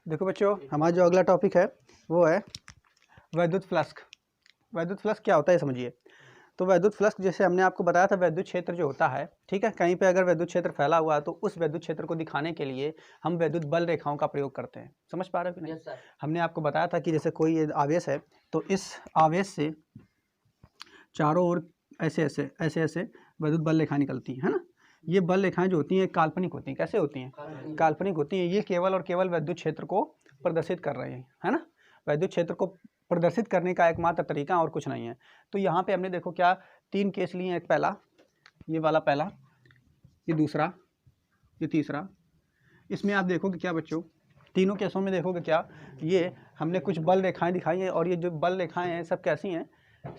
देखो बच्चों, हमारा जो अगला टॉपिक है वो है वैद्युत फ्लक्स। वैद्युत फ्लक्स क्या होता है समझिए। तो वैद्युत फ्लक्स जैसे हमने आपको बताया था, वैद्युत क्षेत्र जो होता है, ठीक है, कहीं पे अगर वैद्युत क्षेत्र फैला हुआ है तो उस वैद्युत क्षेत्र को दिखाने के लिए हम वैद्युत बल रेखाओं का प्रयोग करते हैं। समझ पा रहे हो कि नहीं? Yes, sir. हमने आपको बताया था कि जैसे कोई आवेश है तो इस आवेश से चारों ओर ऐसे ऐसे ऐसे ऐसे वैद्युत बल रेखा निकलती है ना। ये बल रेखाएं जो होती हैं काल्पनिक होती हैं। कैसे होती हैं? काल्पनिक होती हैं। ये केवल और केवल वैद्युत क्षेत्र को प्रदर्शित कर रहे हैं, है ना। वैद्युत क्षेत्र को प्रदर्शित करने का एकमात्र तरीका और कुछ नहीं है। तो यहाँ पे हमने देखो क्या 3 केस लिए हैं। एक पहला, ये वाला पहला, ये दूसरा, ये तीसरा। इसमें आप देखोगे क्या बच्चों, तीनों केसों में देखोगे क्या, ये हमने कुछ बल रेखाएं दिखाई हैं और ये जो बल रेखाएं हैं सब कैसी हैं?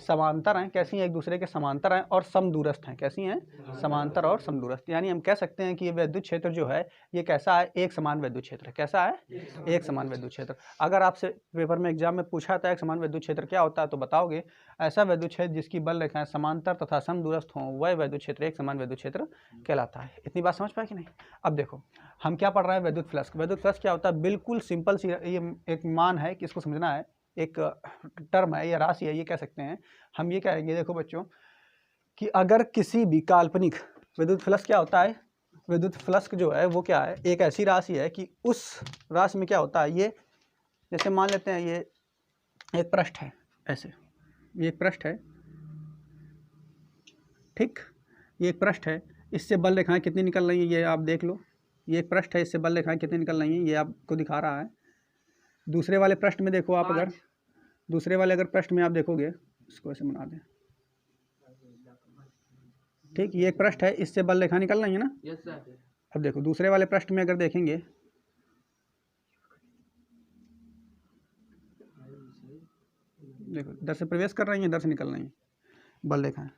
समांतर हैं। कैसी हैं? एक दूसरे के समांतर हैं और समदूरस्थ हैं। कैसी हैं? समांतर और समदूरस्थ। यानी हम कह सकते हैं कि ये वैद्युत क्षेत्र जो है ये कैसा है? एक समान वैद्युत क्षेत्र। कैसा है? एक समान वैद्युत क्षेत्र। अगर आपसे पेपर में एग्जाम में पूछा था एक समान वैद्युत क्षेत्र क्या होता है तो बताओगे ऐसा वैद्युत क्षेत्र जिसकी बल रेखाएं समांतर तथा समदूरस्थ हों, वह वैद्युत क्षेत्र एक समान वैद्युत क्षेत्र कहलाता है। इतनी बात समझ पाए कि नहीं? अब देखो हम क्या पढ़ रहे हैं, वैद्युत फ्लक्स। वैद्युत फ्लक्स क्या होता है? बिल्कुल सिंपल सी ये एक मान है कि इसको समझना है, एक टर्म है या राशि है, ये कह सकते हैं। हम ये कहेंगे देखो बच्चों कि अगर किसी भी काल्पनिक, विद्युत फ्लक्स क्या होता है? विद्युत फ्लक्स जो है वो क्या है? एक ऐसी राशि है कि उस राशि में क्या होता है, ये जैसे मान लेते हैं ये एक पृष्ठ है, ऐसे ये एक पृष्ठ है, ठीक, ये एक पृष्ठ है। इससे बल रेखाएं कितनी निकल रही हैं ये आप देख लो। ये एक पृष्ठ है, इससे बल रेखाएं कितनी निकल रही हैं ये आपको दिखा रहा है। दूसरे वाले पृष्ठ में देखो आप, अगर दूसरे वाले अगर पृष्ठ में आप देखोगे, इसको ऐसे बना दें, ठीक, ये एक पृष्ठ है, इससे बल रेखा निकल रही है ना। Yes, sir. अब देखो दूसरे वाले पृष्ठ में अगर देखेंगे, देखो इधर से प्रवेश कर रही है, इधर से निकल रही है बल रेखाएं।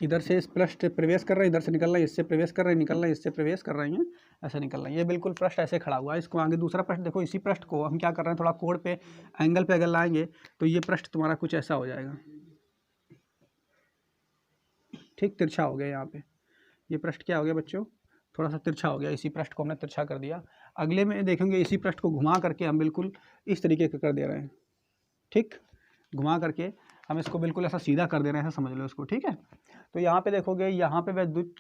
इधर से इस पृष्ठ से प्रवेश कर रही है, इधर से निकल रही है, इससे प्रवेश कर रही है, निकल रही है, इससे प्रवेश कर रही हैं, ऐसे निकल रही है। ये बिल्कुल पृष्ठ ऐसे खड़ा हुआ है। इसको आगे दूसरा पृष्ठ देखो, इसी पृष्ठ को हम क्या कर रहे हैं, थोड़ा कोण पे एंगल पे अगर लाएंगे तो ये पृष्ठ तुम्हारा कुछ ऐसा हो जाएगा, ठीक, तिरछा हो गया। यहाँ पे ये पृष्ठ क्या हो गया बच्चों, थोड़ा सा तिरछा हो गया। इसी पृष्ठ को हमने तिरछा कर दिया। अगले में देखेंगे इसी पृष्ठ को घुमा करके हम बिल्कुल इस तरीके का कर दे रहे हैं, ठीक, घुमा करके हम इसको बिल्कुल ऐसा सीधा कर दे रहे हैं, ऐसा समझ लो इसको, ठीक है। तो यहाँ पे देखोगे, यहाँ पे वैद्युत,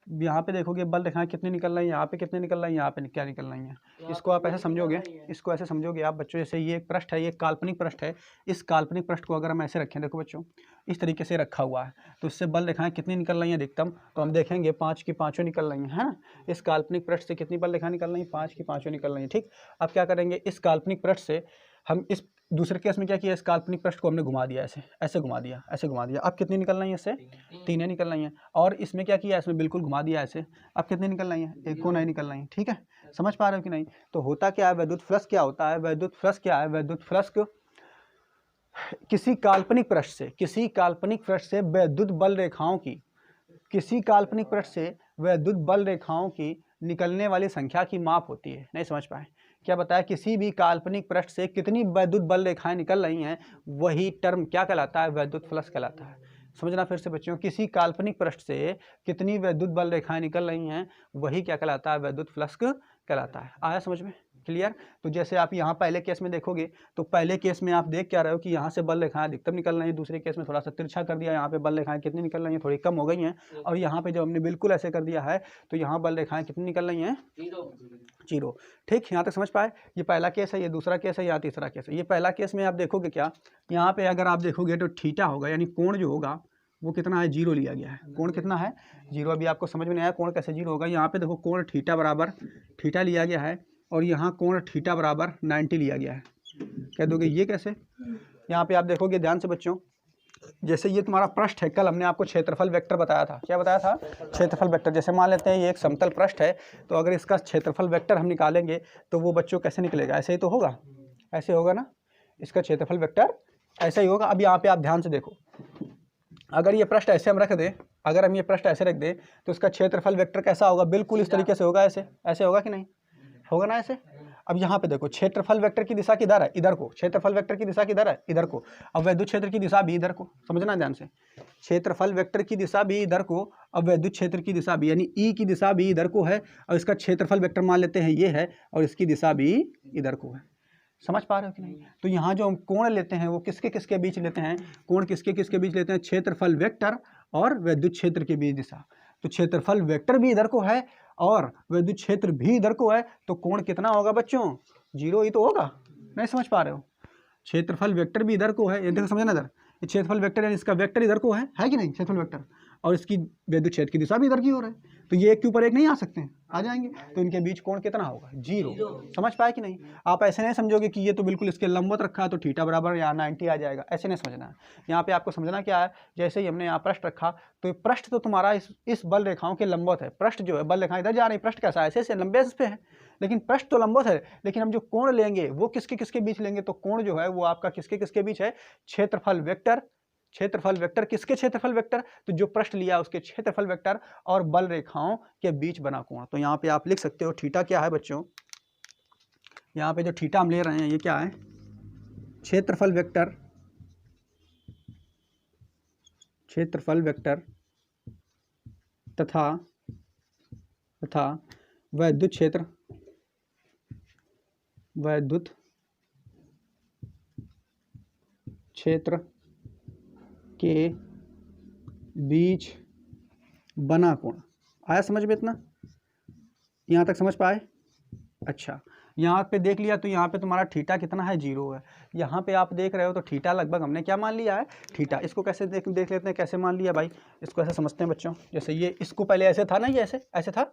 यहाँ पे देखोगे बल रेखाएं कितनी निकल रही हैं, यहाँ पे कितनी निकल रही हैं, यहाँ पे क्या निकल रही हैं। इसको आप ऐसे समझोगे, इसको ऐसे समझोगे आप बच्चों, जैसे ये एक पृष्ठ है, ये एक काल्पनिक पृष्ठ है। इस काल्पनिक पृष्ठ को अगर हम ऐसे रखें, देखो बच्चों इस तरीके से रखा हुआ है, तो इससे बल रेखाएं कितनी निकल रही हैं अधिकतम, तो हम देखेंगे 5 की 5 निकल रही हैं, है ना। इस काल्पनिक पृष्ठ से कितनी बल रेखाएं निकल रही हैं? 5 की 5 निकल रही हैं, ठीक। अब क्या करेंगे, इस काल्पनिक पृष्ठ से हम इस दूसरे केस में क्या किया, इस काल्पनिक पृष्ठ को हमने घुमा दिया, ऐसे ऐसे घुमा दिया, ऐसे घुमा दिया। अब कितनी निकल रही हैं? इससे 3 निकल रही हैं। और इसमें क्या किया, इसमें बिल्कुल घुमा दिया ऐसे, अब कितनी निकल रही हैं? 1 को नहीं निकल रही हैं, ठीक है। समझ पा रहे हो कि नहीं? तो होता क्या है, वैद्युत फ्लक्स क्या होता है? वैद्युत फ्लक्स क्या है? वैद्युत फ्लक्स किसी काल्पनिक पृष्ठ से, किसी काल्पनिक पृष्ठ से वैद्युत बल रेखाओं की, किसी काल्पनिक पृष्ठ से वैद्युत बल रेखाओं की निकलने वाली संख्या की माप होती है। नहीं समझ पाए? क्या बताया, किसी भी काल्पनिक पृष्ठ से कितनी वैद्युत बल रेखाएं निकल रही हैं, वही टर्म क्या कहलाता है? वैद्युत फ्लक्स कहलाता है। समझना फिर से बच्चों, किसी काल्पनिक पृष्ठ से कितनी वैद्युत बल रेखाएं निकल रही हैं, वही क्या कहलाता है? वैद्युत फ्लक्स कहलाता है। आया समझ में? क्लियर? तो जैसे आप यहाँ पहले केस में देखोगे, तो पहले केस में आप देख क्या रहे हो कि यहाँ से बल रेखाएं अधिकतम निकल रही हैं, दूसरे केस में थोड़ा सा तिरछा कर दिया, यहाँ पे बल रेखाएं कितनी निकल रही हैं, थोड़ी कम हो गई हैं। और यहाँ पे जब हमने बिल्कुल ऐसे कर दिया है तो यहाँ बल रेखाएं कितनी निकल रही हैं? 0, ठीक। यहाँ तक समझ पाए? ये पहला केस है, ये दूसरा केस है, यहाँ तीसरा केस है। ये पहला केस में आप देखोगे क्या, यहाँ पे अगर आप देखोगे तो थीटा होगा, यानी कोण जो होगा वो कितना है? 0 लिया गया है। कोण कितना है? 0। अभी आपको समझ में नहीं आया कोण कैसे 0 होगा। यहाँ पे देखो कोण थीटा बराबर थीटा लिया गया है और यहाँ कोण थीटा बराबर 90 लिया गया है। कह दोगे ये कैसे? यहाँ पे आप देखोगे ध्यान से बच्चों, जैसे ये तुम्हारा पृष्ठ है, कल हमने आपको क्षेत्रफल वेक्टर बताया था। क्या बताया था? क्षेत्रफल वेक्टर। जैसे मान लेते हैं ये एक समतल पृष्ठ है, तो अगर इसका क्षेत्रफल वेक्टर हम निकालेंगे तो वो बच्चों कैसे निकलेगा? ऐसे ही तो होगा, ऐसे होगा ना। इसका क्षेत्रफल वेक्टर ऐसा ही होगा। अब यहाँ पे आप ध्यान से देखो, अगर ये पृष्ठ ऐसे हम रख दें, अगर हम ये पृष्ठ ऐसे रख दें तो इसका क्षेत्रफल वेक्टर कैसा होगा? बिल्कुल इस तरीके से होगा, ऐसे ऐसे होगा कि नहीं होगा ना, ऐसे। अब यहाँ पे देखो क्षेत्रफल वेक्टर की दिशा किधर है, इधर को। क्षेत्रफल वेक्टर की दिशा किधर है, इधर को। अब वैद्युत क्षेत्र की दिशा भी इधर को, समझना ध्यान से। क्षेत्रफल वेक्टर की दिशा भी इधर को, अब वैद्युत क्षेत्र की दिशा भी, यानी ई की दिशा भी इधर को है, और इसका क्षेत्रफल वेक्टर मान लेते हैं ये है, और इसकी दिशा भी इधर को है। समझ पा रहे हो कि नहीं? तो यहाँ जो हम कोण लेते हैं वो किसके किसके बीच लेते हैं, कोण किसके किसके बीच लेते हैं, क्षेत्रफल वेक्टर और वैद्युत क्षेत्र के बीच दिशा। तो क्षेत्रफल वेक्टर भी इधर को है और वैद्युत क्षेत्र भी इधर को है, तो कोण कितना होगा बच्चों, 0 ही तो होगा। नहीं समझ पा रहे हो? क्षेत्रफल वेक्टर भी इधर को है, ये देखो समझना इधर, ये क्षेत्रफल वेक्टर है, इसका वेक्टर इधर को है कि नहीं, क्षेत्रफल वेक्टर, और इसकी वैद्युत क्षेत्र की दिशा भी इधर की ओर है, तो ये एक के ऊपर एक नहीं आ सकते हैं, आ जाएंगे, तो इनके बीच कोण कितना होगा, 0। समझ पाए कि नहीं? आप ऐसे नहीं समझोगे कि ये तो बिल्कुल इसके लंबवत रखा है तो थीटा बराबर यहाँ 90 आ जाएगा, ऐसे नहीं समझना है। यहाँ पे आपको समझना क्या है, जैसे ही हमने यहाँ पृष्ठ रखा तो ये पृष्ठ तो तुम्हारा इस बल रेखाओं के लंबवत है, पृष्ठ जो है बल रेखा इधर जा रही, पृष्ठ कैसा है, ऐसे लंबे पे है, लेकिन पृष्ठ तो लंबवत है, लेकिन हम जो कोण लेंगे वो किसके किसके बीच लेंगे, तो कोण जो है वो आपका किसके किसके बीच है, क्षेत्रफल वेक्टर। क्षेत्रफल वेक्टर किसके क्षेत्रफल वेक्टर, तो जो पृष्ठ लिया उसके क्षेत्रफल वेक्टर और बल रेखाओं के बीच बना कोण। तो यहाँ पे आप लिख सकते हो थीटा क्या है बच्चों, यहाँ पे जो थीटा हम ले रहे हैं ये क्या है, क्षेत्रफल वेक्टर, क्षेत्रफल वेक्टर तथा वैद्युत क्षेत्र, वैद्युत क्षेत्र के बीच बना कोण। आया समझ में इतना, यहाँ तक समझ पाए? अच्छा, यहाँ पे देख लिया तो यहाँ पे तुम्हारा थीटा कितना है, 0 है। यहाँ पे आप देख रहे हो तो थीटा लगभग हमने क्या मान लिया है, थीटा। इसको कैसे देख लेते हैं, कैसे मान लिया भाई, इसको ऐसे समझते हैं बच्चों, जैसे ये इसको पहले ऐसे था ना, ये ऐसे था,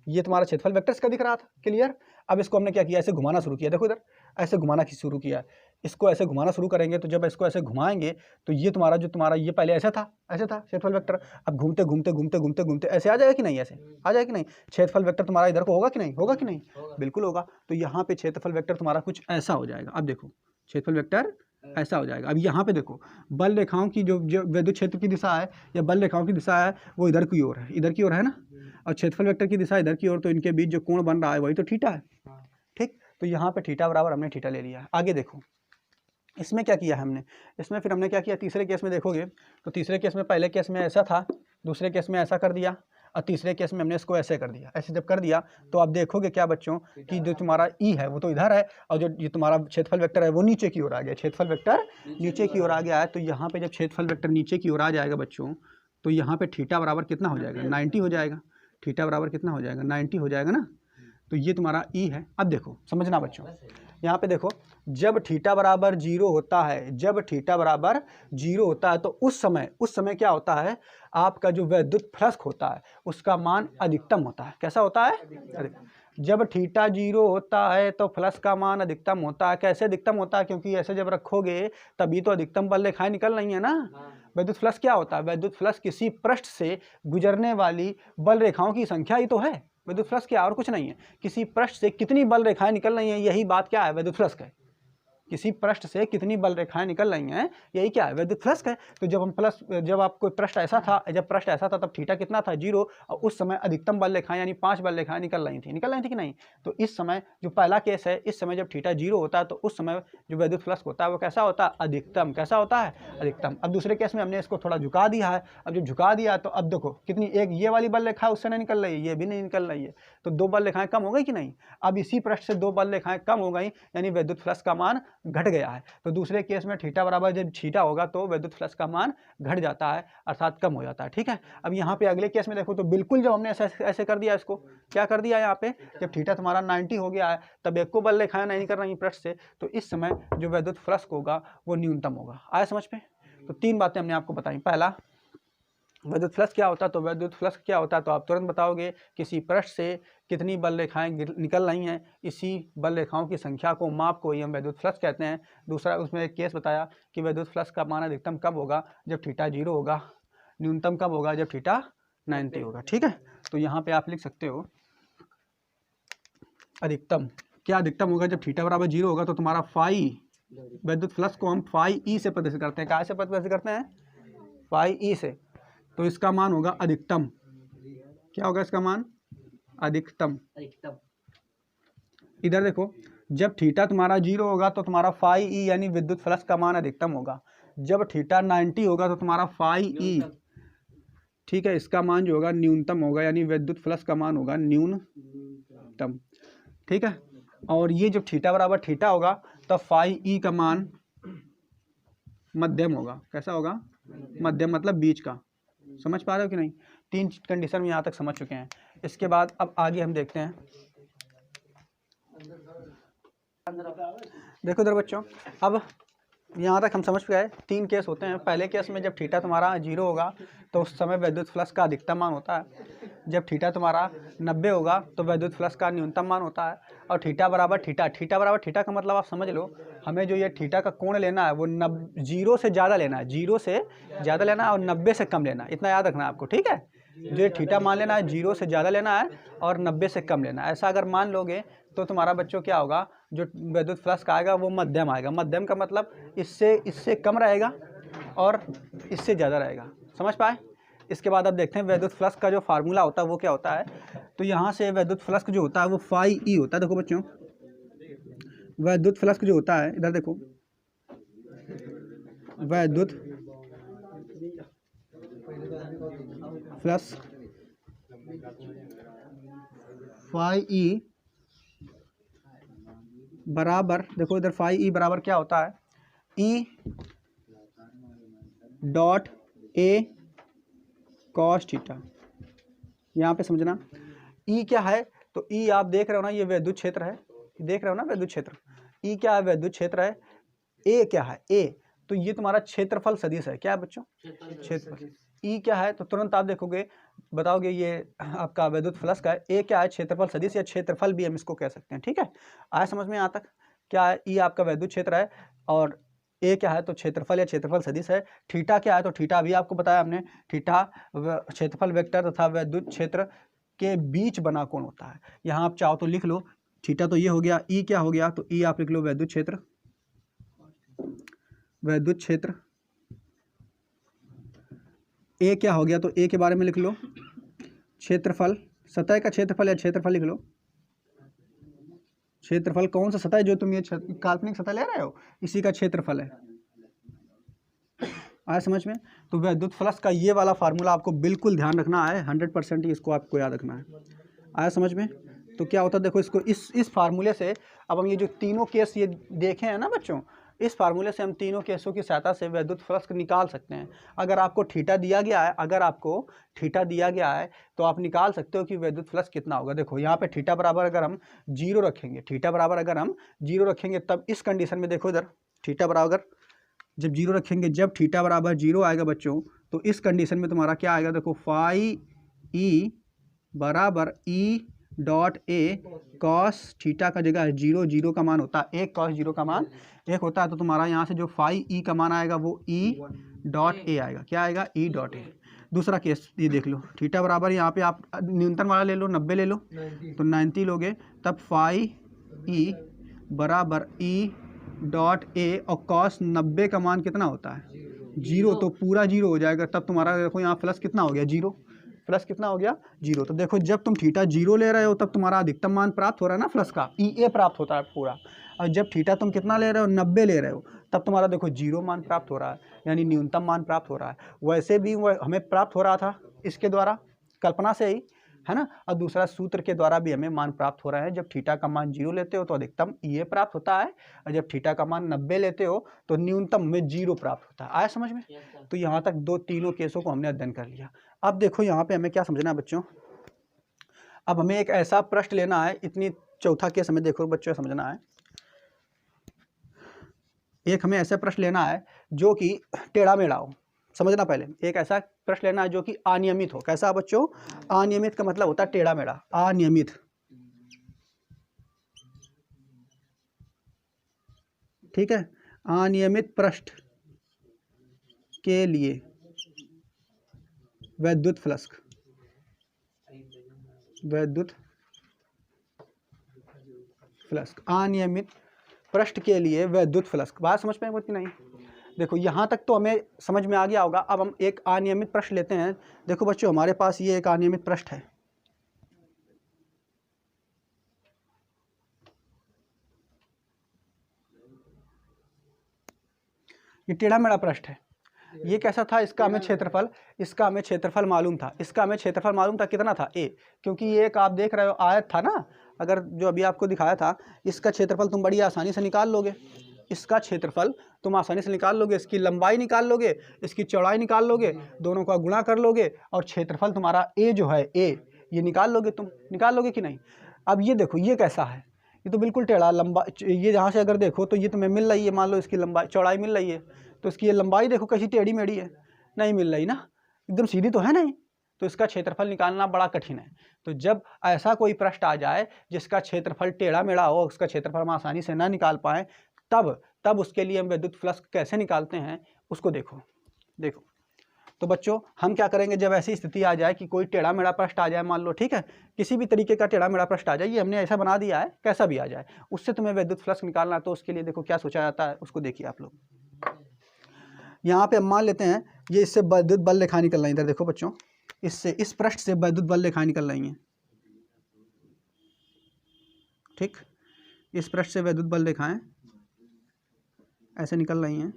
ये तुम्हारा क्षेत्रफल वेक्टर इसका दिख रहा था, क्लियर। अब इसको हमने क्या किया, ऐसे घुमाना शुरू किया, देखो इधर ऐसे घुमाना शुरू किया, इसको ऐसे घुमाना शुरू करेंगे तो जब इसको ऐसे घुमाएंगे तो ये तुम्हारा ये पहले ऐसा था क्षेत्रफल वेक्टर, अब घूमते घूमते घूमते घूमते घूमते ऐसे आ जाएगा कि नहीं, ऐसे आ जाएगा कि नहीं, क्षेत्रफल वेक्टर तुम्हारा इधर को होगा कि नहीं, होगा कि नहीं, बिल्कुल होगा। तो यहाँ पे क्षेत्रफल वेक्टर तुम्हारा कुछ ऐसा हो जाएगा। अब देखो क्षेत्रफल वेक्टर ऐसा हो जाएगा। अब यहाँ पे देखो बल रेखाओं की जो वैद्युत क्षेत्र की दिशा है या बल रेखाओं की दिशा है वो इधर की ओर है, इधर की ओर है ना, और क्षेत्रफल वेक्टर की दिशा इधर की ओर, तो इनके बीच जो कोण बन रहा है वही तो थीटा है, ठीक। तो यहाँ पे थीटा बराबर हमने थीटा ले लिया। आगे देखो इसमें क्या किया है हमने, इसमें फिर हमने क्या किया, तीसरे केस में देखोगे तो तीसरे केस में, पहले केस में ऐसा था, दूसरे केस में ऐसा कर दिया, और तीसरे केस में हमने इसको ऐसे कर दिया। ऐसे जब कर दिया तो आप देखोगे क्या बच्चों कि जो तुम्हारा ई है वो तो इधर है, और जो ये तुम्हारा क्षेत्रफल वेक्टर है वो नीचे की ओर आ गया, क्षेत्रफल वेक्टर नीचे की ओर आ गया है। तो यहाँ पे जब क्षेत्रफल वेक्टर नीचे की ओर आ जाएगा बच्चों, तो यहाँ पे थीटा बराबर कितना हो जाएगा, 90 हो जाएगा। थीटा बराबर कितना हो जाएगा, 90 हो जाएगा ना। तो ये तुम्हारा ई है। अब देखो समझना बच्चों, यहाँ पे देखो जब थीटा बराबर 0 होता है, जब थीटा बराबर 0 होता है तो उस समय क्या होता है, आपका जो वैद्युत फ्लक्स होता है उसका मान अधिकतम होता है। कैसा होता है, जब थीटा 0 होता है तो फ्लक्स का मान अधिकतम होता है। कैसे अधिकतम होता है, क्योंकि ऐसे जब रखोगे तभी तो अधिकतम बल रेखाएं निकल रही है ना। वैद्युत फ्लक्स क्या होता है, वैद्युत फ्लक्स किसी पृष्ठ से गुजरने वाली बल रेखाओं की संख्या ही तो है। वैद्युत फ्लक्स क्या और कुछ नहीं है, किसी पृष्ठ से कितनी बल रेखाएं निकल रही हैं, यही बात क्या है, वैद्युत फ्लक्स है। किसी पृष्ठ से कितनी बल रेखाएं निकल रही हैं, यही क्या है, वैद्युत फ्लक्स है। तो जब आपको पृष्ठ ऐसा था, जब पृष्ठ ऐसा था तब थीटा कितना था, 0, और उस समय अधिकतम बल रेखाएं यानी 5 बल रेखाएं निकल रही थी कि नहीं। तो इस समय जो पहला केस है, इस समय जब थीटा 0 होता है तो उस समय जो वैद्युत फ्लक्स होता है वो कैसा होता है, अधिकतम। कैसा होता है, अधिकतम। अब दूसरे केस में हमने इसको थोड़ा झुका दिया है। अब जब झुका दिया तो अब देखो कितनी, एक ये वाली बल रेखा उससे नहीं निकल रही है, ये भी नहीं निकल रही है, तो 2 बल रेखाएं कम हो गई कि नहीं। अब इसी पृष्ठ से 2 बल रेखाएं कम हो गई, यानी वैद्युत फ्लक्स का मान घट गया है। तो दूसरे केस में थीटा बराबर जब थीटा होगा तो वैद्युत फ्लक्स का मान घट जाता है, अर्थात कम हो जाता है, ठीक है। अब यहाँ पे अगले केस में देखो तो बिल्कुल जब हमने ऐसे कर दिया, इसको क्या कर दिया यहाँ पे, जब थीटा तुम्हारा 90 हो गया है तब एक को बल रेखाएं नहीं कर रही पृष्ठ से, तो इस समय जो वैद्युत फ्लक्स होगा वो न्यूनतम होगा। आया समझ में। तो 3 बातें हमने आपको बताई। पहला, वैद्युत फ्लक्स क्या होता है, तो वैद्युत फ्लक्स क्या होता है तो आप तुरंत बताओगे, किसी पृष्ठ से कितनी बल रेखाएं निकल रही हैं, इसी बल रेखाओं की संख्या को, माप को ही हम वैद्युत फ्लक्स कहते हैं। दूसरा, उसमें एक केस बताया कि वैद्युत फ्लक्स का मान अधिकतम कब होगा, जब थीटा 0 होगा, न्यूनतम कब होगा, जब थीटा 90 होगा, ठीक है। तो यहाँ पे आप लिख सकते हो अधिकतम, क्या अधिकतम होगा, जब थीटा बराबर 0 होगा तो तुम्हारा फाई, वैद्युत फ्लक्स को हम फाई ई से प्रदर्शित करते हैं। क्या से प्रदर्शित करते हैं, फाई ई से। तो इसका मान होगा अधिकतम। क्या होगा इसका मान, अधिकतम। इधर देखो जब थीटा तुम्हारा 0 होगा तो तुम्हारा फाई ई यानी विद्युत फ्लक्स का मान अधिकतम होगा। जब थीटा 90 होगा तो तुम्हारा फाई ई, ठीक है, इसका मान जो होगा न्यूनतम होगा, यानी विद्युत फ्लक्स का मान होगा न्यूनतम, ठीक है। और ये जब थीटा बराबर थीटा होगा तब फाई ई का मान मध्यम होगा। कैसा होगा? मध्यम, मतलब बीच का। समझ पा रहे हो कि नहीं? 3 कंडीशन में यहाँ तक समझ चुके हैं। इसके बाद अब आगे हम देखते हैं। देखो इधर बच्चों, अब यहाँ तक हम समझ गए 3 केस होते हैं। पहले केस में जब थीटा तुम्हारा 0 होगा तो उस समय विद्युत फ्लक्स का अधिकतम मान होता है। जब थीटा तुम्हारा 90 होगा तो विद्युत फ्लक्स का न्यूनतम मान होता है। और थीटा बराबर थीटा, थीटा बराबर थीटा का मतलब आप समझ लो, हमें जो ये थीटा का कोण लेना है वो 0 से ज़्यादा लेना है, 0 से ज़्यादा लेना है और 90 से कम लेना है। इतना याद रखना है आपको, ठीक है। जो ये थीटा मान लेना है 0 से ज़्यादा लेना है और 90 से कम लेना है। ऐसा अगर मान लोगे तो तुम्हारा बच्चों क्या होगा, जो विद्युत फ्लक्स का आएगा वो मध्यम आएगा। मध्यम का मतलब इससे कम रहेगा और इससे ज़्यादा रहेगा। समझ पाए? इसके बाद अब देखते हैं विद्युत फ्लक्स का जो फार्मूला होता है वो क्या होता है। तो यहाँ से विद्युत फ्लक्स जो होता है वो फाई ई होता है। देखो बच्चों, विद्युत फ्लक्स जो होता है, इधर देखो, विद्युत फ्लक्स फाई ई बराबर, देखो इधर फाई ई बराबर क्या होता है, E dot A cos theta. यहाँ पे समझना ई क्या है, तो ई आप देख रहे हो ना, ये विद्युत क्षेत्र है, देख रहे हो ना विद्युत क्षेत्र। ई क्या है? विद्युत क्षेत्र है। ए क्या है? ए, तो ये तुम्हारा क्षेत्रफल सदिश है। क्या है बच्चों? क्षेत्रफल। ई क्या है? तो तुरंत आप देखोगे, बताओगे ये आपका विद्युत फ्लक्स का है। ए क्या है? क्षेत्रफल सदिश या क्षेत्रफल भी हम इसको कह सकते हैं, ठीक है। आया समझ में यहाँ तक? क्या है? ई आपका विद्युत क्षेत्र है और ए क्या है? तो क्षेत्रफल या क्षेत्रफल सदिश है। थीटा क्या है? तो थीटा अभी आपको बताया हमने, थीटा क्षेत्रफल वेक्टर तथा विद्युत क्षेत्र के बीच बना कोण होता है। यहाँ आप चाहो तो लिख लो, थीटा तो ये हो गया, ई क्या हो गया? तो ई आप लिख लो विद्युत क्षेत्र, विद्युत क्षेत्र। ए क्या हो गया? तो ए के बारे में लिख लो क्षेत्रफल, सतह का क्षेत्रफल या क्षेत्रफल लिख लो। क्षेत्रफल कौन सा सतह है जो तुम ये काल्पनिक सतह ले रहे हो, इसी का क्षेत्रफल है। आया समझ में? तो विद्युत फ्लक्स का ये वाला फार्मूला आपको बिल्कुल ध्यान रखना है, 100% ही इसको आपको याद रखना है। आया समझ में? तो क्या होता है, देखो इसको इस फार्मूले से अब हम ये जो तीनों केस ये देखे हैं ना बच्चों, इस फार्मूले से हम तीनों केसों की सहायता से विद्युत फ्लक्स निकाल सकते हैं। अगर आपको थीटा दिया गया है, अगर आपको थीटा दिया गया है तो आप निकाल सकते हो कि विद्युत फ्लक्स कितना होगा। देखो यहाँ पे थीटा बराबर अगर हम 0 रखेंगे, थीटा बराबर अगर हम 0 रखेंगे तब इस कंडीशन में देखो इधर थीटा बराबर जब 0 रखेंगे, जब थीटा बराबर 0 आएगा बच्चों तो इस कंडीशन में तुम्हारा क्या आएगा, देखो फाई ई बराबर E dot A cos theta का जगह है 0, 0 का मान होता है 1, कॉस 0 का मान 1 होता है। तो तुम्हारा यहाँ से जो फाई ई का मान आएगा वो ई डॉट ए आएगा। क्या आएगा? E dot A. दूसरा केस ये देख लो, थीटा बराबर यहाँ पे आप न्यूनतम वाला ले लो, 90 ले लो, तो 90 लोगे तब फाई ई बराबर ई डॉट ए और कॉस 90 का मान कितना होता है? 0, तो पूरा 0 हो जाएगा। तब तुम्हारा देखो यहाँ प्लस कितना हो गया? 0। प्लस कितना हो गया? 0। तो देखो जब तुम थीटा 0 ले रहे हो तब तुम्हारा अधिकतम मान प्राप्त हो रहा है ना फ्लक्स का, ई ए प्राप्त होता है पूरा। और जब थीटा तुम कितना ले रहे हो? 90 ले रहे हो, तब तुम्हारा देखो 0 मान प्राप्त हो रहा है, यानी न्यूनतम मान प्राप्त हो रहा है। वैसे भी हमें प्राप्त हो रहा था इसके द्वारा, कल्पना से ही, है ना। और दूसरा सूत्र के द्वारा भी हमें मान प्राप्त हो रहा है। जब थीटा का मान 0 लेते हो तो अधिकतम ये प्राप्त होता है, और जब थीटा का मान 90 लेते हो तो न्यूनतम में 0 प्राप्त होता है। आया समझ में? तो यहाँ तक तीनों केसों को हमने अध्ययन कर लिया। अब देखो यहाँ पे हमें क्या समझना है बच्चों, अब हमें एक ऐसा प्रश्न लेना है, इतनी चौथा केस हमें देखो बच्चों समझना है। एक हमें ऐसा प्रश्न लेना है जो कि टेढ़ा मेढ़ा हो। समझना, पहले एक ऐसा प्रश्न लेना है जो कि अनियमित हो। कैसा बच्चों? अनियमित का मतलब होता है टेढ़ा मेढ़ा, अनियमित। ठीक है, अनियमित पृष्ठ के लिए विद्युत फ्लक्स, विद्युत फ्लक्स, अनियमित पृष्ठ के लिए विद्युत फ्लक्स। बात समझ में कि नहीं? देखो यहाँ तक तो हमें समझ में आ गया होगा। अब हम एक अनियमित पृष्ठ लेते हैं। देखो बच्चों हमारे पास ये एक अनियमित पृष्ठ है, ये टेढ़ा मेढ़ा पृष्ठ है। ये कैसा था, इसका हमें क्षेत्रफल मालूम था। इसका हमें क्षेत्रफल मालूम था, कितना था a, क्योंकि ये एक आप देख रहे हो आयत था ना, अगर जो अभी आपको दिखाया था, इसका क्षेत्रफल तुम बड़ी आसानी से निकाल लोगे। इसका क्षेत्रफल तुम आसानी से निकाल लोगे, इसकी लंबाई निकाल लोगे, इसकी चौड़ाई निकाल लोगे, दोनों का गुणा कर लोगे और क्षेत्रफल तुम्हारा a जो है a, ये निकाल लोगे। तुम निकाल लोगे कि नहीं। अब ये देखो ये कैसा है, ये तो बिल्कुल टेढ़ा लंबा, ये यहाँ से अगर देखो तो ये तुम्हें मिल रही है, मान लो इसकी लंबाई चौड़ाई मिल रही है, तो इसकी ये लंबाई देखो कैसी टेढ़ी मेढ़ी है, नहीं मिल रही ना, एकदम सीधी तो है नहीं। तो इसका क्षेत्रफल निकालना बड़ा कठिन है। तो जब ऐसा कोई प्रश्न आ जाए जिसका क्षेत्रफल टेढ़ा मेढ़ा हो, उसका क्षेत्रफल हम आसानी से ना निकाल पाएँ, तब उसके लिए हम विद्युत फ्लक्स कैसे निकालते हैं उसको देखो। तो बच्चों हम क्या करेंगे, जब ऐसी स्थिति आ जाए कि कोई टेढ़ा मेढ़ा प्रश्न आ जाए, मान लो, ठीक है, किसी भी तरीके का टेढ़ा मेढ़ा प्रश्न आ जाए, ये हमने ऐसा बना दिया है, कैसा भी आ जाए, उससे तुम्हें विद्युत फ्लक्स निकालना है, तो उसके लिए देखो क्या सोचा जाता है, उसको देखिए आप लोग। यहाँ पे हम मान लेते हैं ये इससे विद्युत बल रेखा निकल रही है। इधर देखो बच्चों, इससे इस पृष्ठ से विद्युत बल रेखा निकल रही है, ठीक, इस पृष्ठ से विद्युत बल रेखाएं ऐसे निकल रही हैं।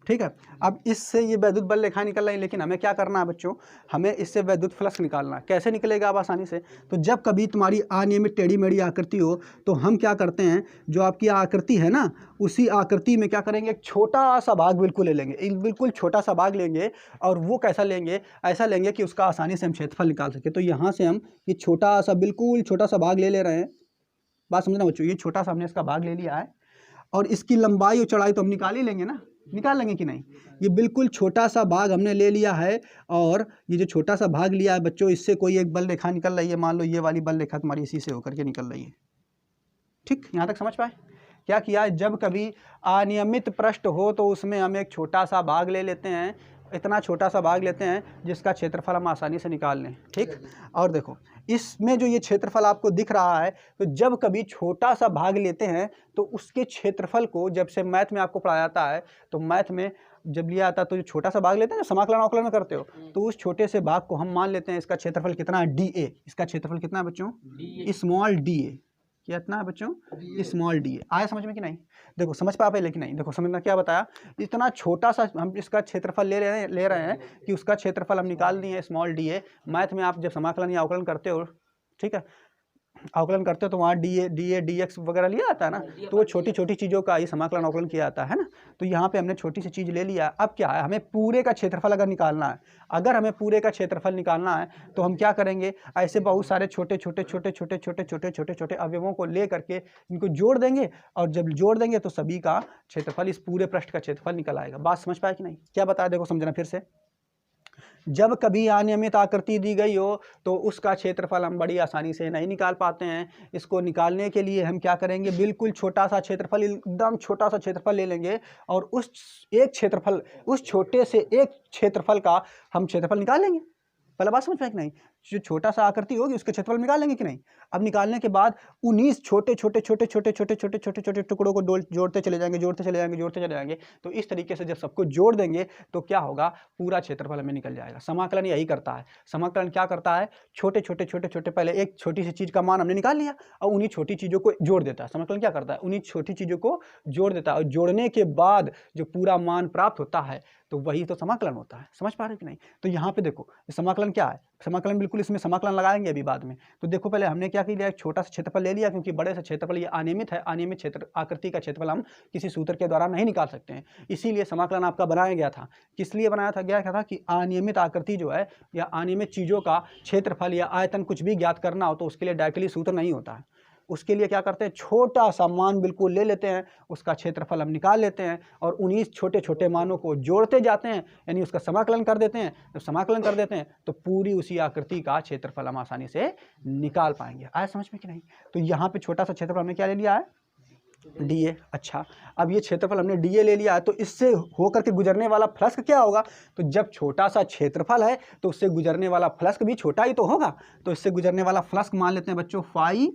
ठीक है, अब इससे ये विद्युत बल रेखा निकल रही है, लेकिन हमें क्या करना है बच्चों, हमें इससे विद्युत फ्लक्स निकालना है। कैसे निकलेगा अब आसानी से, तो जब कभी तुम्हारी अनियमित टेढ़ी मेढ़ी आकृति हो, तो हम क्या करते हैं, जो आपकी आकृति है ना, उसी आकृति में क्या करेंगे, एक छोटा सा भाग बिल्कुल ले लेंगे, एक बिल्कुल छोटा सा भाग लेंगे, और वो कैसा लेंगे, ऐसा लेंगे कि उसका आसानी से हम क्षेत्रफल निकाल सके। तो यहाँ से हम ये छोटा सा, बिल्कुल छोटा सा भाग ले रहे हैं, बात समझना बच्चों, ये छोटा सा हमने इसका भाग ले लिया है, और इसकी लंबाई और चौड़ाई तो हम निकाल ही लेंगे ना, निकाल लेंगे कि नहीं। ये बिल्कुल छोटा सा भाग हमने ले लिया है, और ये जो छोटा सा भाग लिया है बच्चों, इससे कोई एक बल रेखा निकल रही है, मान लो ये वाली बल रेखा तुम्हारी इसी से होकर के निकल रही है। ठीक, यहाँ तक समझ पाए। क्या किया, जब कभी अनियमित पृष्ठ हो तो उसमें हम एक छोटा सा भाग ले लेते हैं, इतना छोटा सा भाग लेते हैं जिसका क्षेत्रफल हम आसानी से निकाल लें। ठीक, और देखो इसमें जो ये क्षेत्रफल आपको दिख रहा है, तो जब कभी छोटा सा भाग लेते हैं तो उसके क्षेत्रफल को, जब से मैथ में आपको पढ़ाया जाता है, तो मैथ में जब लिया आता है तो जो छोटा सा भाग लेते हैं, समाकलन अवकलन में करते हो, तो उस छोटे से भाग को हम मान लेते हैं इसका क्षेत्रफल कितना है, DA। इसका क्षेत्रफल कितना है बच्चों, स्मॉल DA। कितना है बच्चों, स्मॉल DA। आया समझ में कि नहीं। देखो समझ पा पाए, लेकिन नहीं, देखो समझना क्या बताया, इतना छोटा सा हम इसका क्षेत्रफल ले रहे हैं कि उसका क्षेत्रफल हम निकाल दिए स्मॉल DA। मैथ में आप जब समाकलन या अवकलन करते हो, ठीक है, अवकलन करते हो तो वहाँ DA DX वगैरह लिया जाता है ना, तो वो छोटी छोटी चीज़ों का ही समाकलन अवकलन किया जाता है ना। तो यहाँ पे हमने छोटी सी चीज़ ले लिया। अब क्या है, हमें पूरे का क्षेत्रफल अगर निकालना है, अगर हमें पूरे का क्षेत्रफल निकालना है तो हम क्या करेंगे, ऐसे बहुत सारे छोटे छोटे अवयवों को ले करके इनको जोड़ देंगे, और जब जोड़ देंगे तो सभी का क्षेत्रफल, इस पूरे पृष्ठ का क्षेत्रफल निकल आएगा। बात समझ पाए कि नहीं। क्या बताया, देखो समझना फिर से। जब कभी अनियमित आकृति दी गई हो तो उसका क्षेत्रफल हम बड़ी आसानी से नहीं निकाल पाते हैं। इसको निकालने के लिए हम क्या करेंगे, बिल्कुल छोटा सा क्षेत्रफल, एकदम छोटा सा क्षेत्रफल ले लेंगे, और उस छोटे से एक क्षेत्रफल का हम क्षेत्रफल निकाल लेंगे। पहले बात समझ पाए कि नहीं। जो छोटा सा आकृति होगी उसके क्षेत्रफल निकाल लेंगे कि नहीं। अब निकालने के बाद 19 छोटे छोटे टुकड़ों को जोड़ते चले जाएंगे। तो इस तरीके से जब सबको जोड़ देंगे तो क्या होगा, पूरा क्षेत्रफल हमें निकल जाएगा। समाकलन यही करता है। समाकलन क्या करता है, छोटे छोटे पहले एक छोटी सी चीज़ का मान हमने निकाल लिया और उन्हीं छोटी चीज़ों को जोड़ देता है। समाकलन क्या करता है, उन्हीं छोटी चीज़ों को जोड़ देता है, और जोड़ने के बाद जो पूरा मान प्राप्त होता है तो वही तो समाकलन होता है। समझ पा रहे कि नहीं। तो यहाँ पे देखो समाकलन क्या है, समाकलन बिल्कुल इसमें समाकलन लगाएंगे अभी बाद में। तो देखो पहले हमने क्या किया, एक छोटा सा क्षेत्रफल ले लिया, क्योंकि बड़े से क्षेत्रफल ये अनियमित है, अनियमित क्षेत्र आकृति का क्षेत्रफल हम किसी सूत्र के द्वारा नहीं निकाल सकते हैं, इसीलिए समाकलन आपका बनाया गया था। किस लिए बनाया था कि अनियमित आकृति जो है या अनियमित चीज़ों का क्षेत्रफल या आयतन कुछ भी ज्ञात करना हो तो उसके लिए डायरेक्टली सूत्र नहीं होता है। उसके लिए क्या करते हैं, छोटा सा मान बिल्कुल ले लेते हैं, उसका क्षेत्रफल हम निकाल लेते हैं और उन्हीं छोटे छोटे मानों को जोड़ते जाते हैं, यानी उसका समाकलन कर देते हैं। जब समाकलन कर देते हैं तो पूरी उसी आकृति का क्षेत्रफल हम आसानी से निकाल पाएंगे। आया समझ में कि नहीं। तो यहाँ पे छोटा सा क्षेत्रफल हमने क्या ले लिया है, DA। अच्छा, अब ये क्षेत्रफल हमने DA ले लिया है, तो इससे होकर के गुजरने वाला फ्लक्स क्या होगा, तो जब छोटा सा क्षेत्रफल है तो उससे गुजरने वाला फ्लक्स भी छोटा ही तो होगा। तो इससे गुजरने वाला फ्लक्स मान लेते हैं बच्चों फाई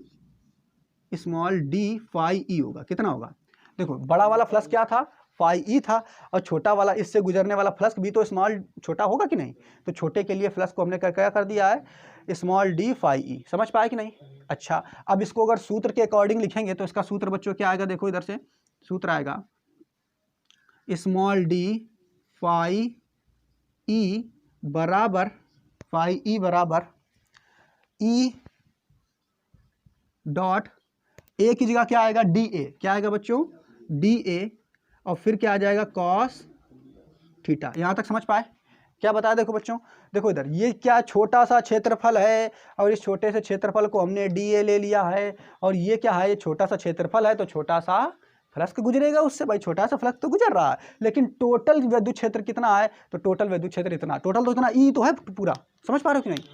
स्मॉल d फाई E होगा। कितना होगा, देखो बड़ा वाला फ्लक्स क्या था, फाई ई था, और छोटा वाला इससे गुजरने वाला फ्लक्स भी तो स्मॉल छोटा होगा कि नहीं, तो छोटे के लिए फ्लक्स को हमने क्या कर दिया है, स्मॉल डी फाई ई। समझ पाए कि नहीं? अच्छा, अब इसको अगर सूत्र के अकॉर्डिंग लिखेंगे तो इसका सूत्र बच्चों क्या आएगा, देखो इधर से सूत्र आएगा स्मॉल डी फाई ई बराबर ई डॉट ए की जगह क्या आएगा, डी ए। क्या आएगा बच्चों, डी ए, और फिर क्या आ जाएगा कॉस थीटा। यहां तक समझ पाए? क्या बताया देखो बच्चों, देखो इधर ये क्या छोटा सा क्षेत्रफल है, और इस छोटे से क्षेत्रफल को हमने डी ए ले लिया है, और ये क्या है, ये छोटा सा क्षेत्रफल है, तो छोटा सा फ्लक्स गुजरेगा उससे, भाई छोटा सा फ्लक्स तो गुजर रहा है, लेकिन टोटल विद्युत क्षेत्र कितना है, तो टोटल विद्युत क्षेत्र इतना, टोटल तो इतना ई तो है पूरा। समझ पा रहे हो कि नहीं?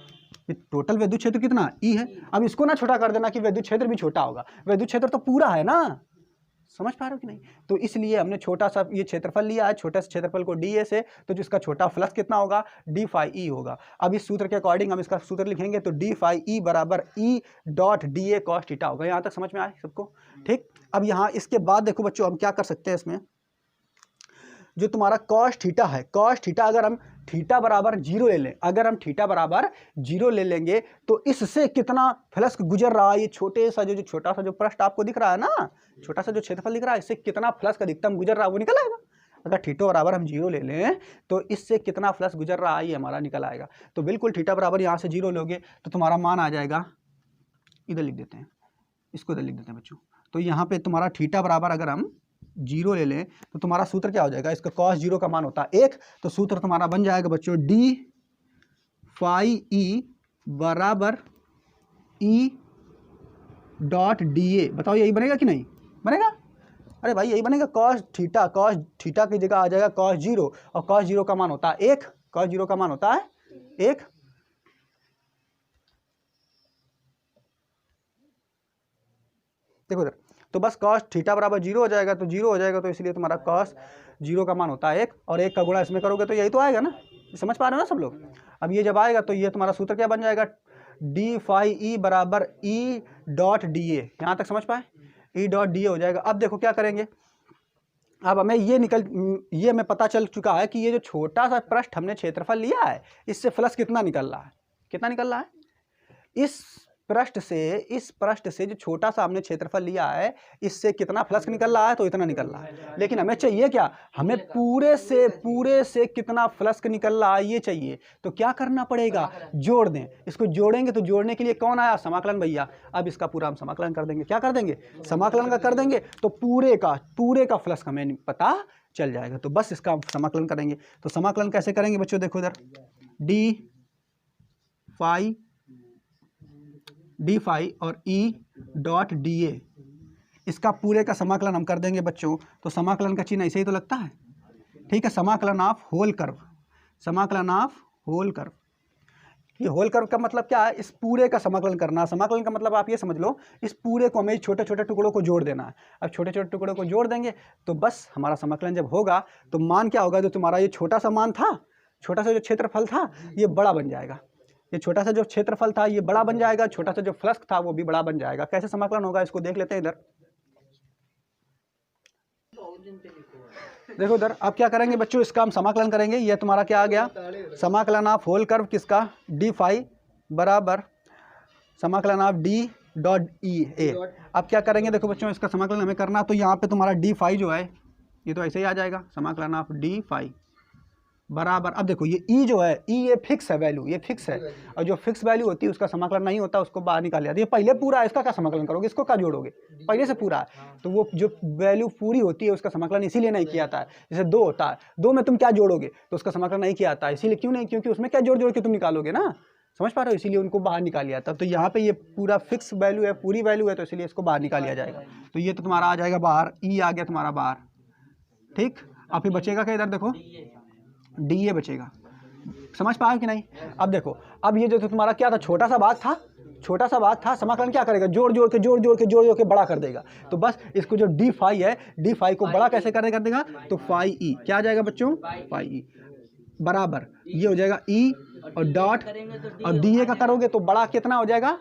ये टोटल विद्युत क्षेत्र कितना ई है। अब इसको ना छोटा कर देना कि विद्युत क्षेत्र भी छोटा होगा, विद्युत क्षेत्र तो पूरा है ना। समझ पा रहे हो कि नहीं? तो इसलिए हमने छोटा सा ये क्षेत्रफल लिया है, छोटे से क्षेत्रफल को डी ए से, तो जिसका छोटा फ्लक्स कितना होगा, डी फाई ई होगा। अब इस सूत्र के अकॉर्डिंग हम इसका सूत्र लिखेंगे, तो डी फाई ई बराबर E dot D A cos theta होगा। यहाँ तक समझ में आए सबको? ठीक। अब यहाँ इसके बाद देखो बच्चों हम क्या कर सकते हैं, इसमें जो तुम्हारा कॉस थीटा है, कॉस थीटा अगर हम थीटा बराबर 0 ले लें, अगर हम थीटा बराबर 0 ले लेंगे तो इससे कितना फ्लक्स गुजर रहा है, ये छोटे सा जो छोटा सा जो पृष्ठ आपको दिख रहा है ना, छोटा सा जो क्षेत्रफल दिख रहा है, इससे कितना फ्लक्स अधिकतम गुजर रहा है वो निकल आएगा। अगर थीटा बराबर हम 0 ले लें तो इससे कितना फ्लक्स गुजर रहा है ये हमारा निकल आएगा। तो बिल्कुल थीटा बराबर यहाँ से 0 लोगे तो तुम्हारा मान आ जाएगा, इधर लिख देते हैं, इसको इधर लिख देते हैं बच्चों। तो यहाँ पे तुम्हारा थीटा बराबर अगर हम 0 ले लें तो तुम्हारा सूत्र क्या हो जाएगा, इसका कॉस 0 का मान होता है 1, तो सूत्र तुम्हारा बन जाएगा बच्चों डी फाई ई बराबर ई डॉट डी ए। बताओ यही बनेगा कि नहीं बनेगा? अरे भाई यही बनेगा, कॉस थीटा की जगह आ जाएगा कॉस 0, और कॉस 0 का मान होता है 1, कॉस 0 का मान होता है 1। देखो इधर, तो बस कॉस थीटा बराबर 0 हो जाएगा, तो 0 हो जाएगा, तो इसलिए तुम्हारा कॉस 0 का मान होता है 1, और 1 का गुणा इसमें करोगे तो यही तो आएगा ना। समझ पा रहे हो ना सब लोग? अब ये जब आएगा तो ये तुम्हारा सूत्र क्या बन जाएगा, डी फाई ई बराबर ई डॉट डी ए। यहाँ तक समझ पाए? ई डॉट डी ए हो जाएगा। अब देखो क्या करेंगे, अब हमें ये हमें पता चल चुका है कि ये जो छोटा सा पृष्ठ हमने क्षेत्रफल लिया है, इससे फ्लक्स कितना निकल रहा है, कितना निकल रहा है, इस पृष्ठ से जो छोटा सा हमने क्षेत्रफल लिया है, इससे कितना फ्लक्स निकल रहा है, तो इतना निकल रहा है। लेकिन हमें चाहिए क्या, हमें पूरे से कितना फ्लक्स निकल रहा है ये चाहिए। तो क्या करना पड़ेगा, जोड़ दें, इसको जोड़ेंगे। तो जोड़ने के लिए कौन आया, समाकलन भैया। अब इसका पूरा हम समाकलन कर देंगे। क्या कर देंगे, समाकलन का कर देंगे, तो पूरे का फ्लक्स हमें पता चल जाएगा। तो बस इसका समाकलन करेंगे। तो समाकलन कैसे करेंगे बच्चों, देखो इधर डी फाई और ई डॉट डी ए, इसका पूरे का समाकलन हम कर देंगे बच्चों। तो समाकलन का चिन्ह ऐसे ही तो लगता है, ठीक है। समाकलन ऑफ होल कर्व, समाकलन ऑफ होल कर्व। ये होल कर्व का मतलब क्या है, इस पूरे का समाकलन करना। समाकलन का मतलब आप ये समझ लो, इस पूरे को हमें छोटे छोटे टुकड़ों को जोड़ देना है। अब छोटे छोटे टुकड़ों को जोड़ देंगे तो बस हमारा समाकलन जब होगा तो मान क्या होगा, जो तुम्हारा ये छोटा सा मान था, छोटा सा जो क्षेत्रफल था, ये बड़ा बन जाएगा। ये छोटा सा जो क्षेत्रफल था ये बड़ा बन जाएगा, छोटा सा जो फ्लक्स था वो भी बड़ा बन जाएगा। कैसे समाकलन होगा इसको देख लेते हैं इधर। देखो इधर, अब क्या करेंगे बच्चों, इसका हम समाकलन करेंगे। ये तुम्हारा क्या आ गया, समाकलन ऑफ होल कर्व किसका, डी फाई बराबर समाकलन ऑफ डी डॉट ई ए। अब क्या करेंगे, देखो बच्चों इसका समाकलन हमें करना, तो यहाँ पे तुम्हारा डी फाई जो है ये तो ऐसे ही आ जाएगा, समाकलन ऑफ डी फाई बराबर, अब देखो ये ई जो है, ई ये फिक्स है वैल्यू, ये फिक्स है, और जो फिक्स वैल्यू होती है उसका समाकलन नहीं होता, उसको बाहर निकाल लिया। ये पहले पूरा है, इसका क्या समाकलन करोगे, इसको क्या जोड़ोगे, पहले से पूरा है, तो वो जो वैल्यू पूरी होती है उसका समाकलन इसीलिए नहीं किया जाता है। जैसे 2 होता है, 2 में तुम क्या जोड़ोगे, तो उसका समाकलन नहीं किया जाता है। इसीलिए क्यों नहीं, क्योंकि उसमें क्या जोड़ जोड़ के तुम निकालोगे ना, समझ पा रहे हो, इसीलिए उनको बाहर निकाल लिया था। तो यहाँ पे ये पूरा फिक्स वैल्यू है, पूरी वैल्यू है, तो इसलिए इसको बाहर निकाल लिया जाएगा। तो ये तो तुम्हारा आ जाएगा बाहर, ई आ गया तुम्हारा बाहर, ठीक। अब फिर बचेगा क्या, इधर देखो डी ए बचेगा। समझ पाए कि नहीं? अब देखो, अब ये जो तुम्हारा क्या था, छोटा सा भाग था, समाकलन क्या करेगा, जोड़ जोड़ के बड़ा कर देगा। तो बस इसको जो डी फाई है, डी फाई को बड़ा कैसे कर देगा, तो फाई ई क्या आ जाएगा बच्चों, फाई ई बराबर ये हो जाएगा ई और डॉट, और डी ए का करोगे तो बड़ा कितना हो जाएगा,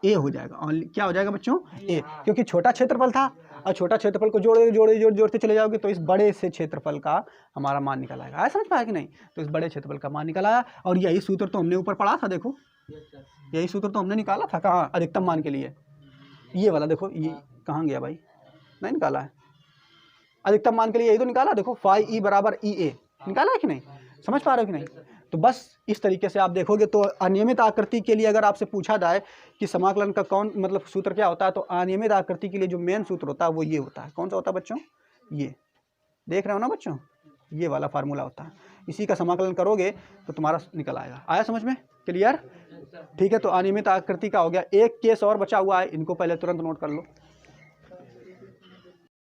ए हो जाएगा। क्या हो जाएगा बच्चों, ए, क्योंकि छोटा क्षेत्रफल था। और छोटा क्षेत्रफल को जोड़ते चले जाओगे तो इस बड़े से क्षेत्रफल का हमारा मान निकल आएगा। आया समझ पाया कि नहीं? तो इस बड़े क्षेत्रफल का मान निकल आया, और यही सूत्र तो हमने ऊपर पढ़ा था, देखो यही सूत्र तो हमने निकाला था कहाँ, अधिकतम मान के लिए। ये वाला देखो, ये कहाँ गया भाई, नहीं निकाला है, अधिकतम मान के लिए यही तो निकाला, देखो फाई ई बराबर ई ए, निकाला है कि नहीं? समझ पा रहे हो कि नहीं? तो बस इस तरीके से आप देखोगे तो अनियमित आकृति के लिए अगर आपसे पूछा जाए कि समाकलन का कौन मतलब सूत्र क्या होता है, तो अनियमित आकृति के लिए जो मेन सूत्र होता है वो ये होता है। कौन सा होता है बच्चों? ये देख रहे हो ना बच्चों, ये वाला फार्मूला होता है, इसी का समाकलन करोगे तो तुम्हारा निकल आएगा। आया समझ में? क्लियर? ठीक है, तो अनियमित आकृति का हो गया। एक केस और बचा हुआ है, इनको पहले तुरंत नोट कर लो।